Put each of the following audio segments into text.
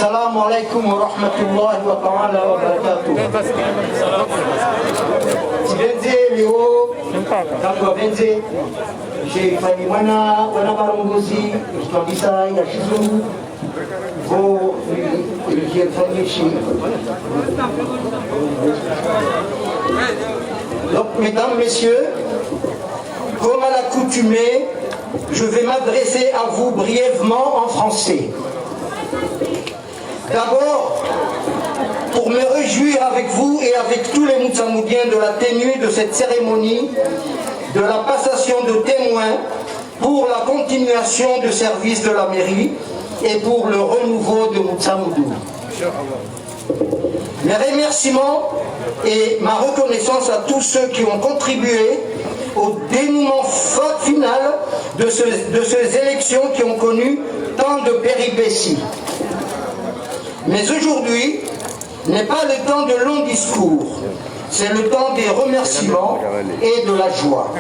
Assalamu alaikum wa rahmatullahi wa ta'ala wa barakatuh. Tibenze leo kama benze sheifani wana barongozi kabisa ya Kizungu vo ilifanyisha. Donc mesdames, messieurs, comme à l'accoutumée, je vais m'adresser à vous brièvement en français. D'abord, pour me réjouir avec vous et avec tous les Moutsamoudiens de la tenue de cette cérémonie, de la passation de témoins pour la continuation du service de la mairie et pour le renouveau de Moutsamoudou. Mes remerciements et ma reconnaissance à tous ceux qui ont contribué au dénouement final de ces élections qui ont connu tant de péripéties. Mais aujourd'hui n'est pas le temps de longs discours, c'est le temps des remerciements et de la joie.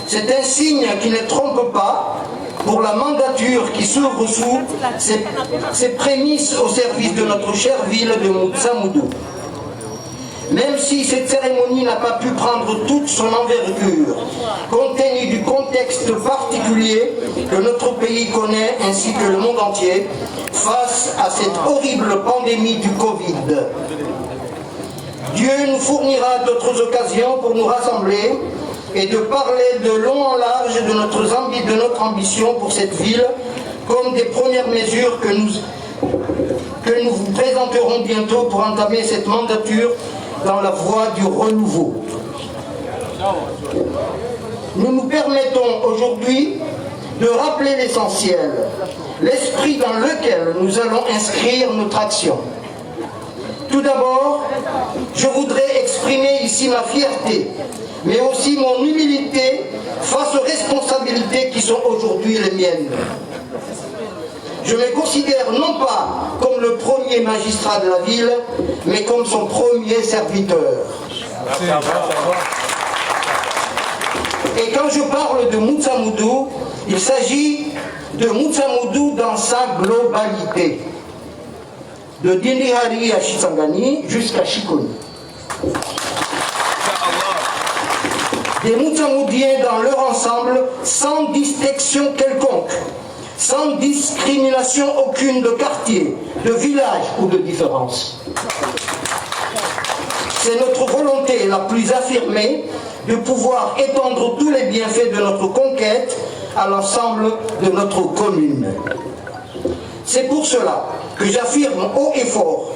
C'est un signe qui ne trompe pas pour la mandature qui s'ouvre sous ses prémices au service de notre chère ville de Moutsamoudou. Même si cette cérémonie n'a pas pu prendre toute son envergure, compte tenu du contexte particulier que notre pays connaît ainsi que le monde entier, face à cette horrible pandémie du Covid. Dieu nous fournira d'autres occasions pour nous rassembler et de parler de long en large de notre ambition pour cette ville, comme des premières mesures que nous vous présenterons bientôt pour entamer cette mandature dans la voie du renouveau. Nous nous permettons aujourd'hui de rappeler l'essentiel, l'esprit dans lequel nous allons inscrire notre action. Tout d'abord, je voudrais exprimer ici ma fierté, mais aussi mon humilité face aux responsabilités qui sont aujourd'hui les miennes. Je me considère non pas comme le premier magistrat de la ville, mais comme son premier serviteur. Et quand je parle de Moutsamoudou, il s'agit de Moutsamoudou dans sa globalité, de Dindihari à Chisangani jusqu'à Chikoni. Des Moutsamoudiens dans leur ensemble, sans distinction quelconque, sans discrimination aucune de quartier, de village ou de différence. C'est notre volonté la plus affirmée de pouvoir étendre tous les bienfaits de notre conquête à l'ensemble de notre commune. C'est pour cela que j'affirme haut et fort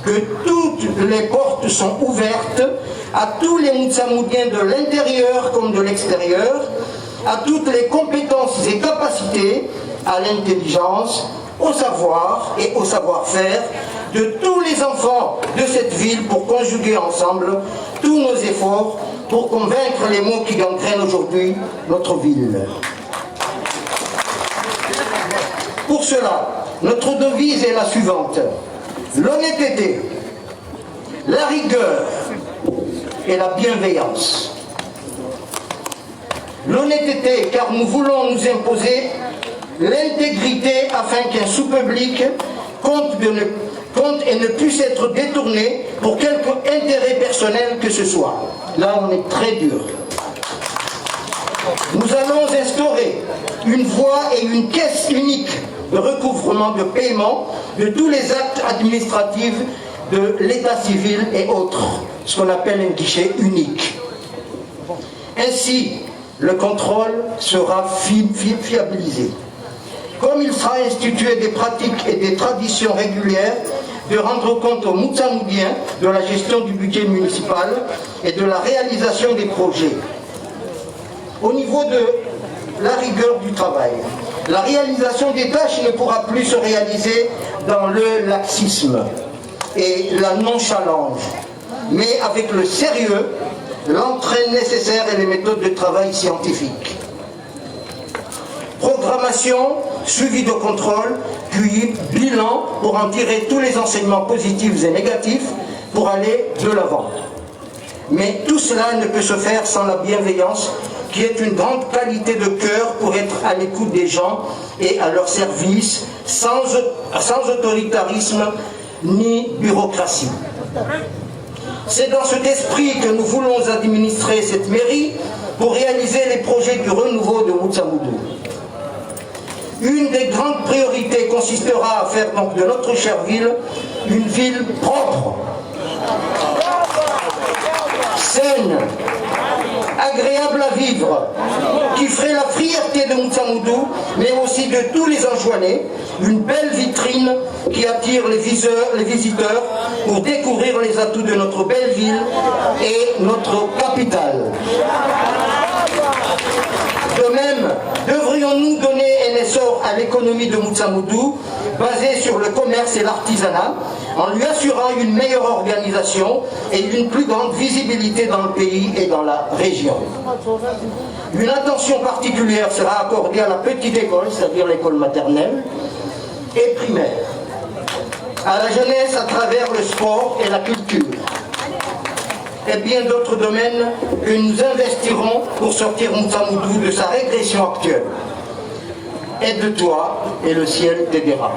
que toutes les portes sont ouvertes à tous les Moutsamoudiens de l'intérieur comme de l'extérieur, à toutes les compétences et capacités, à l'intelligence, au savoir et au savoir-faire de tous les enfants de cette ville pour conjuguer ensemble tous nos efforts pour convaincre les maux qui gangrènent aujourd'hui notre ville. Pour cela, notre devise est la suivante: l'honnêteté, la rigueur et la bienveillance. L'honnêteté, car nous voulons nous imposer l'intégrité afin qu'un sous-public compte et ne puisse être détourné pour quelque intérêt personnel que ce soit. Là, on est très dur. Nous allons instaurer une voie et une caisse unique de recouvrement de paiement de tous les actes administratifs de l'état civil et autres, ce qu'on appelle un guichet unique. Ainsi, le contrôle sera fiabilisé. Comme il sera institué des pratiques et des traditions régulières de rendre compte aux Moutsamoudiens de la gestion du budget municipal et de la réalisation des projets. Au niveau de la rigueur du travail, la réalisation des tâches ne pourra plus se réaliser dans le laxisme et la nonchalance, mais avec le sérieux, l'entraîne nécessaire et les méthodes de travail scientifiques. Programmation, suivi de contrôle, puis bilan pour en tirer tous les enseignements positifs et négatifs pour aller de l'avant. Mais tout cela ne peut se faire sans la bienveillance qui est une grande qualité de cœur pour être à l'écoute des gens et à leur service, sans autoritarisme ni bureaucratie. C'est dans cet esprit que nous voulons administrer cette mairie pour réaliser les projets du renouveau de Moutsamoudou. Une des grandes priorités consistera à faire donc de notre chère ville une ville propre, saine, agréable à vivre, qui ferait la fierté de Moutsamoudou, mais aussi de tous les Anjouanais, une belle vitrine qui attire les visiteurs pour découvrir les atouts de notre belle ville et notre capitale. De même, devrions-nous donner un essor à l'économie de Moutsamoudou, basée sur le commerce et l'artisanat, en lui assurant une meilleure organisation et une plus grande visibilité dans le pays et dans la région. Une attention particulière sera accordée à la petite école, c'est-à-dire l'école maternelle et primaire, à la jeunesse à travers le sport et la culture, et bien d'autres domaines que nous investirons pour sortir Moutsamoudou de sa régression actuelle. Aide-toi et le ciel t'aidera.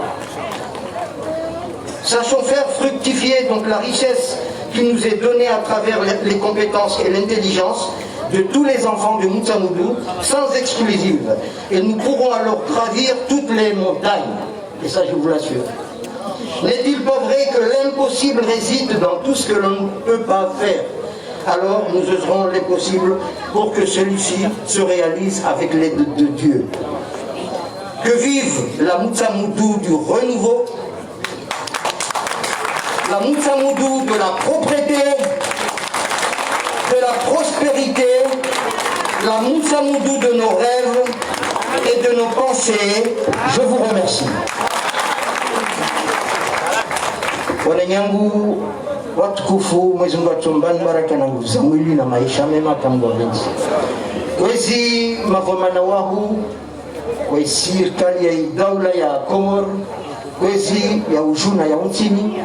Sachons faire fructifier donc la richesse qui nous est donnée à travers les compétences et l'intelligence de tous les enfants de Moutsamoudou, sans exclusive. Et nous pourrons alors gravir toutes les montagnes. Et ça, je vous l'assure. N'est-il pas vrai que l'impossible réside dans tout ce que l'on ne peut pas faire? Alors nous oeuvrons les possibles pour que celui-ci se réalise avec l'aide de Dieu. Que vive la Moutsamoudou du renouveau, la Moutsamoudou de la propreté, de la prospérité, la Moutsamoudou de nos rêves et de nos pensées. Je vous remercie. Wananyangu watukufu, Mwenyezi Mungu atumbani baraka na nguvu za mwili na maisha mema kama wenzi. Kwezi mavomana wahu kwa serikali ya daula ya Komoro, kwezi ya ujuna ya untini,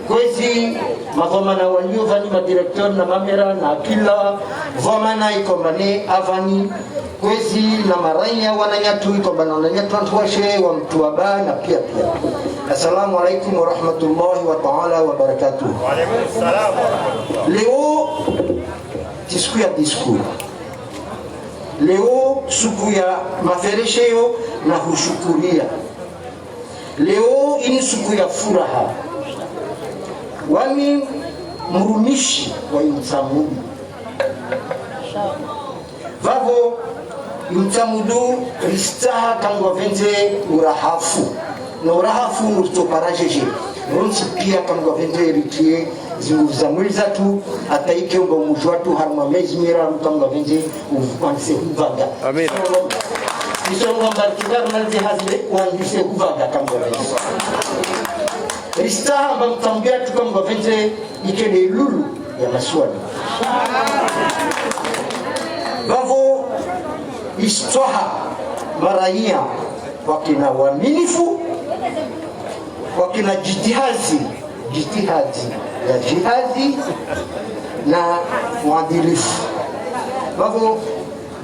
kwezi mavomana waliovani madirektor na mamera na kila vomana ikombane avani, kwezi na maranya wananyatu ikombana wananyatu antwashe wa mtuaba na pia. Assalamu alaikum wa rahmatullahi wa ta'ala wa barakatuh. Wa alaikum salam. Leo siku ya discours. Leo siku ya maferesheo na hushukuria. Leo ni siku ya furaha. Wani mrumishi wa Moutsamoudou. Vavo Moutsamoudou ristaha kangwa venze urahafu. Na urahafu nurtoparajeje. Nonsi pia kangwa venze ritie zinguvu za mwili zatu ataike unga umuju watu harma mezi mira mkangwa venze uvanse huvaga. Amin. Nisonga mbarikidar malze hazile uandise huvaga kangwa venze. Ristaha mba mtambia tu kangwa venze ikele lulu ya maswali. Bavo istoha maraiya wakina waminifu, wakina jitihadi ya jihadi na uadilifu. Bavo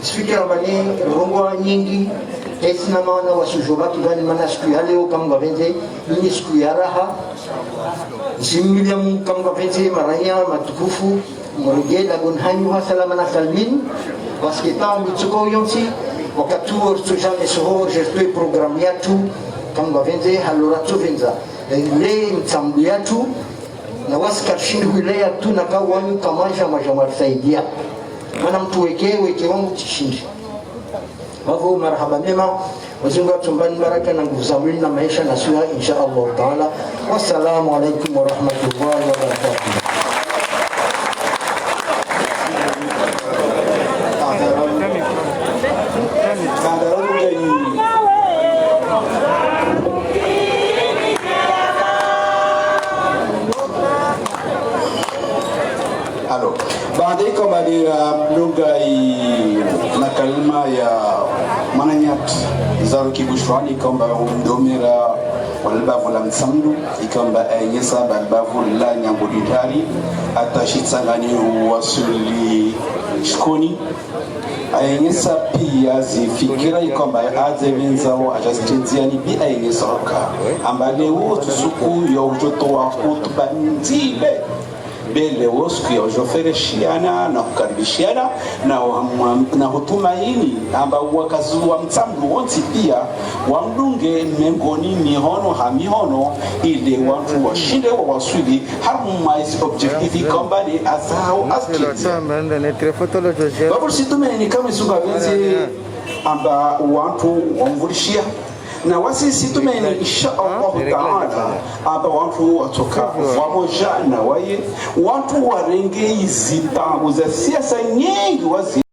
speaker bani rongwa nyingi esi na maana wasujobaki bani mana siku ya leo kama venze ni siku ya raha zimmilia Mungu kama venze maraiya matukufu murugela gonhanyu wa salama na salmin wasketa mtsuko yonsi wakati wa tujane soho jetwe program yetu kama venze halora tuvenza ile mtambu yetu na waskashini wilaya tu na kawanyu kamaja majamasaidia maana mtu weke wangu tishindi. Hapo marhaba mema wazungu tumbani baraka na nguvu za mwili na maisha na sura insha Allah taala. Wassalamu alaykum wa rahmatullahi wa barakatuh. Baadaye kama ni lugha na kalima ya mananyat za kibushwani kwamba umdomera walbavu la msamdu ikamba ayesa balbavu la nyambulitari atashitsangani wasuli shkoni aingisa pia zifikira ikomba azemenzao ajastenzia ni bi aingisa oka ambale wo tusuku yo jotoa kutuba nzile bele wosku yo jofereshiana na kukaribishiana na hutumaini amba wakazua mtsamdu wonti pia wamdunge mengoni mihono hamihono ile watu washinde wa waswili harmonize objective komba ni asao askiti babu situmeni kama isuka venzi amba watu wamvulishia na wasisi tumeni insha Allah taala aba watu watoka wamoja na waye watu warenge hizi tabu za siasa nyingi wazi